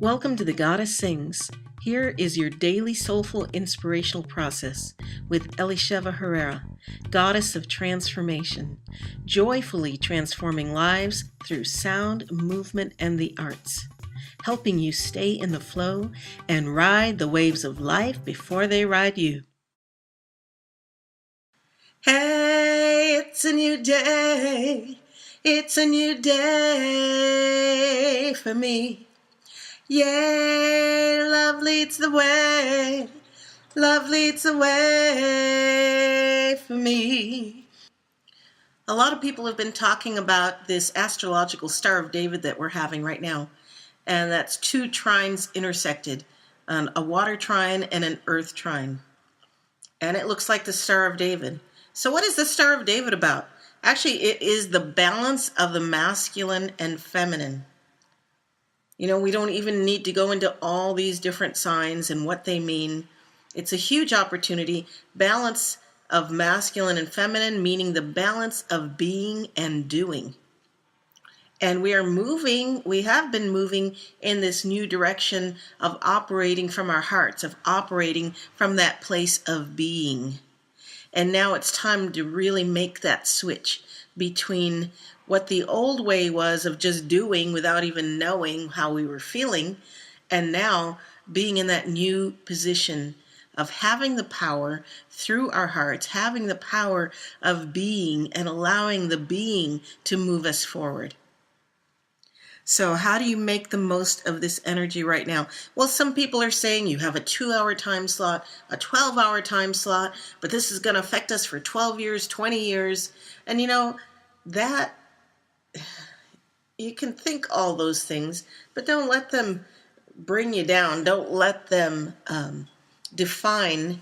Welcome to The Goddess Sings. Here is your daily soulful inspirational process with Elisheva Herrera, Goddess of Transformation, joyfully transforming lives through sound, movement, and the arts, helping you stay in the flow and ride the waves of life before they ride you. Hey, it's a new day. It's a new day for me. Yay, love leads the way. Love leads the way for me. A lot of people have been talking about this astrological Star of David that we're having right now. And that's two trines intersected, a water trine and an earth trine. And it looks like the Star of David. So what is the Star of David about? Actually, it is the balance of the masculine and feminine. You know, we don't even need to go into all these different signs and what they mean. It's a huge opportunity. Balance of masculine and feminine, meaning the balance of being and doing. And we have been moving in this new direction of operating from our hearts, of operating from that place of being. And now it's time to really make that switch between what the old way was of just doing without even knowing how we were feeling, and now being in that new position of having the power through our hearts, having the power of being and allowing the being to move us forward. So how do you make the most of this energy right now? Well, some people are saying you have a 2-hour time slot, a 12-hour time slot, but this is going to affect us for 12 years, 20 years. And you know, that you can think all those things, but don't let them bring you down. Don't let them define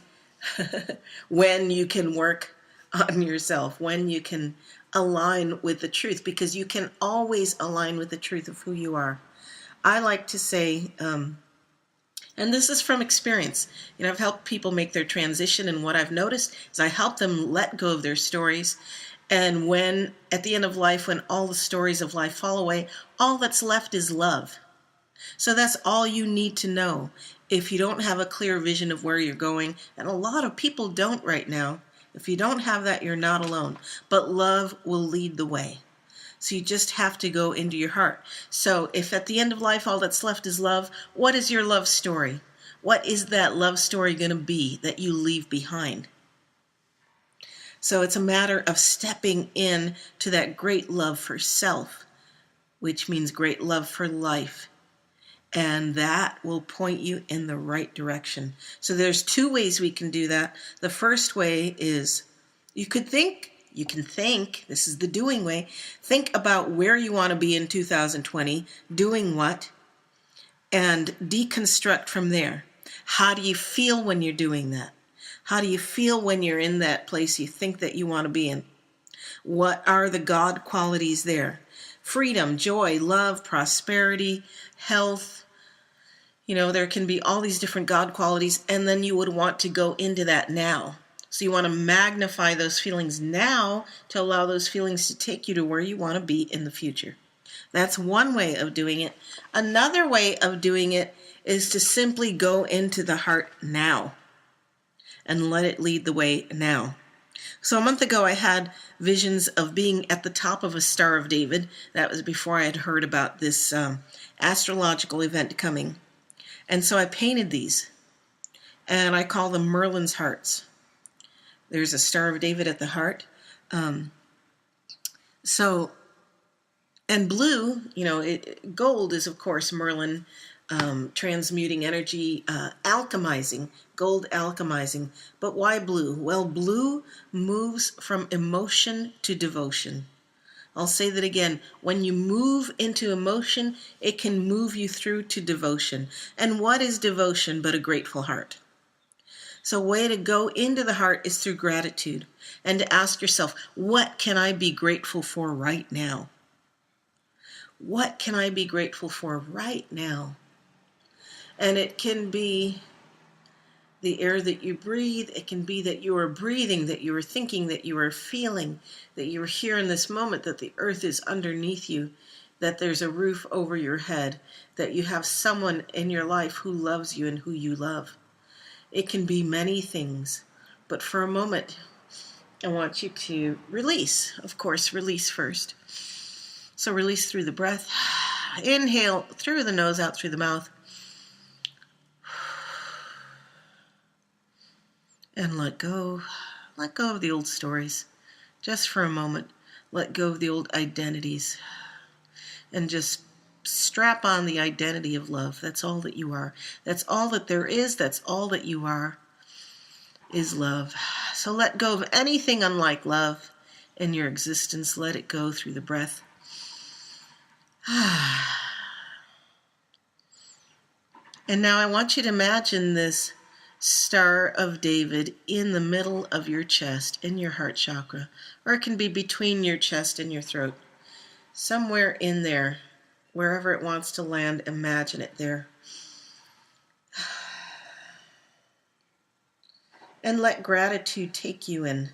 when you can work on yourself, when you can align with the truth, because you can always align with the truth of who you are. I like to say, and this is from experience, you know, I've helped people make their transition, and what I've noticed is I help them let go of their stories. And when, at the end of life, when all the stories of life fall away, all that's left is love. So that's all you need to know. If you don't have a clear vision of where you're going, and a lot of people don't right now, if you don't have that, you're not alone. But love will lead the way. So you just have to go into your heart. So if at the end of life all that's left is love, what is your love story? What is that love story going to be that you leave behind? So it's a matter of stepping in to that great love for self, which means great love for life. And that will point you in the right direction. So there's two ways we can do that. The first way is you can think, this is the doing way, think about where you want to be in 2020, doing what, and deconstruct from there. How do you feel when you're doing that? How do you feel when you're in that place you think that you want to be in? What are the God qualities there? Freedom, joy, love, prosperity, health. You know, there can be all these different God qualities, and then you would want to go into that now. So you want to magnify those feelings now to allow those feelings to take you to where you want to be in the future. That's one way of doing it. Another way of doing it is to simply go into the heart now and let it lead the way now. So a month ago, I had visions of being at the top of a Star of David. That was before I had heard about this astrological event coming. And so I painted these, and I call them Merlin's hearts. There's a Star of David at the heart. And blue, you know, gold is, of course, Merlin, transmuting energy, alchemizing, gold alchemizing. But why blue? Well, blue moves from emotion to devotion. I'll say that again. When you move into emotion, it can move you through to devotion. And what is devotion but a grateful heart? So a way to go into the heart is through gratitude, and to ask yourself, what can I be grateful for right now? What can I be grateful for right now? And it can be the air that you breathe. It can be that you are breathing, that you are thinking, that you are feeling, that you are here in this moment, that the earth is underneath you. that there's a roof over your head, that you have someone in your life who loves you and who you love. It can be many things, but for a moment, I want you to release. Of course, release first. So release through the breath. Inhale through the nose, out through the mouth. And let go. Let go of the old stories. Just for a moment, let go of the old identities. And just strap on the identity of love. That's all that you are. That's all that there is. That's all that you are, is love. So let go of anything unlike love in your existence. Let it go through the breath. And now I want you to imagine this Star of David in the middle of your chest, in your heart chakra, or it can be between your chest and your throat. Somewhere in there, wherever it wants to land, imagine it there. And let gratitude take you in.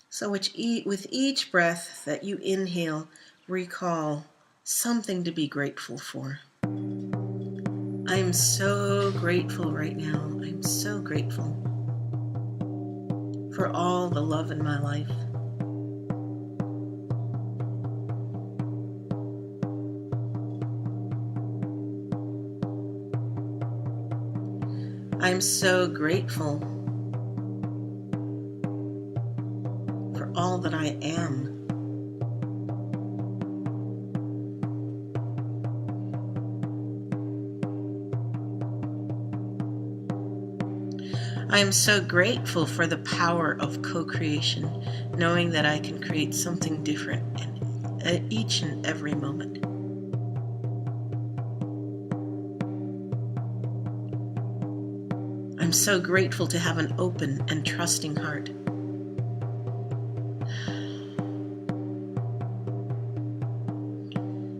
So with each breath that you inhale, recall something to be grateful for. I am so grateful right now. I'm so grateful for all the love in my life. I'm so grateful for all that I am. I am so grateful for the power of co-creation, knowing that I can create something different in each and every moment. I'm so grateful to have an open and trusting heart.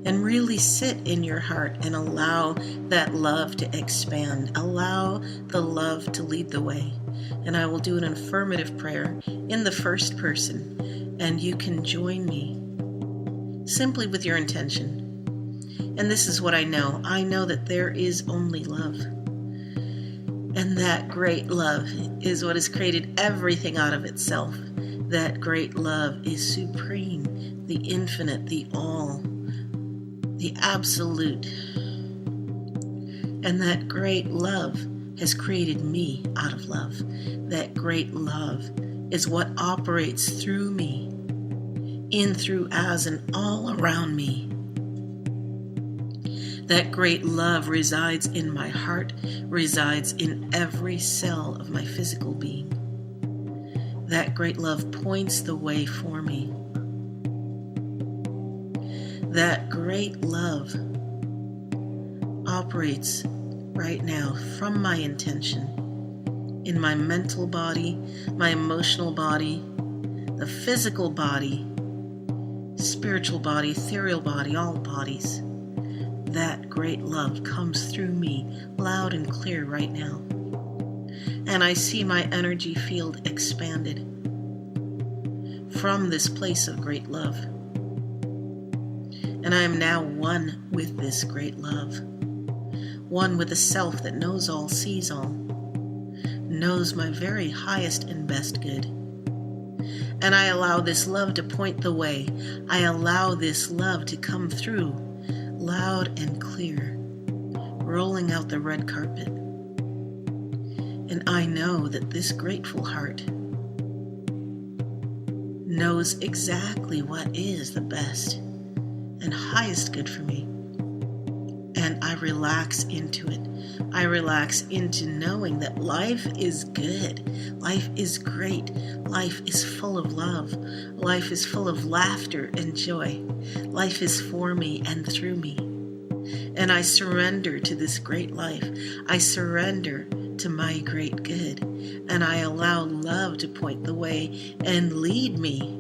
And really sit in your heart and allow that love to expand. Allow the love to lead the way. And I will do an affirmative prayer in the first person, and you can join me simply with your intention. And this is what I know. I know that there is only love. And that great love is what has created everything out of itself. That great love is supreme, the infinite, the all, the absolute. And that great love has created me out of love. That great love is what operates through me, in, through, as, and all around me. That great love resides in my heart, resides in every cell of my physical being. That great love points the way for me. That great love operates right now from my intention in my mental body, my emotional body, the physical body, spiritual body, ethereal body, all bodies. That great love comes through me loud and clear right now. And I see my energy field expanded from this place of great love. And I am now one with this great love. One with a self that knows all, sees all, knows my very highest and best good. And I allow this love to point the way. I allow this love to come through loud and clear, rolling out the red carpet. And I know that this grateful heart knows exactly what is the best and highest good for me. And I relax into it. I relax into knowing that life is good. Life is great. Life is full of love. Life is full of laughter and joy. Life is for me and through me. And I surrender to this great life. I surrender to my great good. And I allow love to point the way and lead me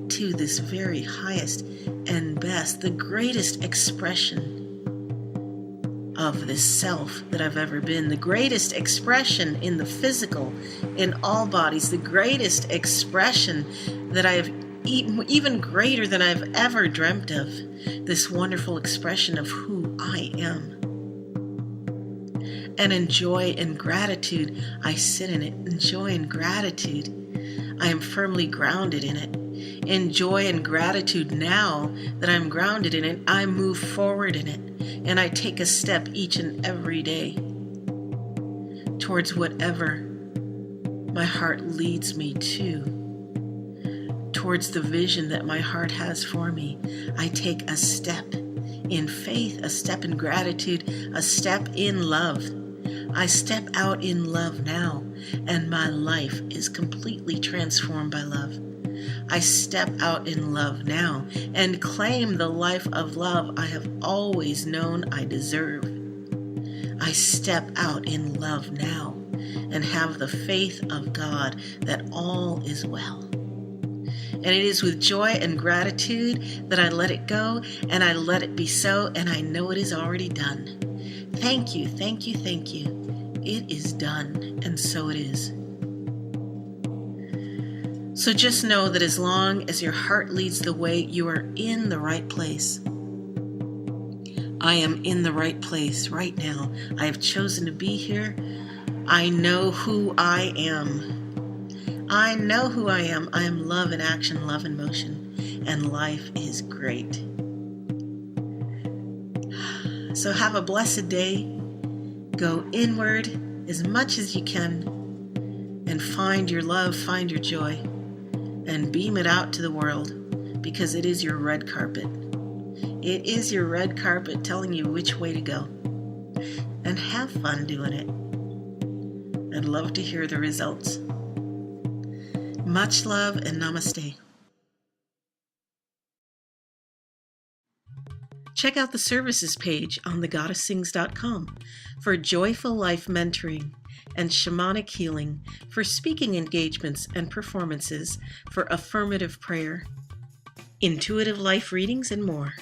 to this very highest and best, the greatest expression of this self that I've ever been, the greatest expression in the physical, in all bodies, the greatest expression that I have even greater than I've ever dreamt of, this wonderful expression of who I am. And in joy and gratitude, I sit in it. In joy and gratitude, I am firmly grounded in it. In joy and gratitude, now that I'm grounded in it, I move forward in it. And I take a step each and every day towards whatever my heart leads me to, towards the vision that my heart has for me. I take a step in faith, a step in gratitude, a step in love. I step out in love now, and my life is completely transformed by love. I step out in love now and claim the life of love I have always known I deserve. I step out in love now and have the faith of God that all is well. And it is with joy and gratitude that I let it go, and I let it be so, and I know it is already done. Thank you, thank you, thank you. It is done, and so it is. So just know that as long as your heart leads the way, you are in the right place. I am in the right place right now. I have chosen to be here. I know who I am. I know who I am. I am love in action, love in motion, and life is great. So have a blessed day. Go inward as much as you can and find your love, find your joy, and beam it out to the world, because it is your red carpet. It is your red carpet telling you which way to go. And have fun doing it. I'd love to hear the results. Much love and namaste. Check out the services page on thegoddesssings.com for joyful life mentoring and shamanic healing, for speaking engagements and performances, for affirmative prayer, intuitive life readings, and more.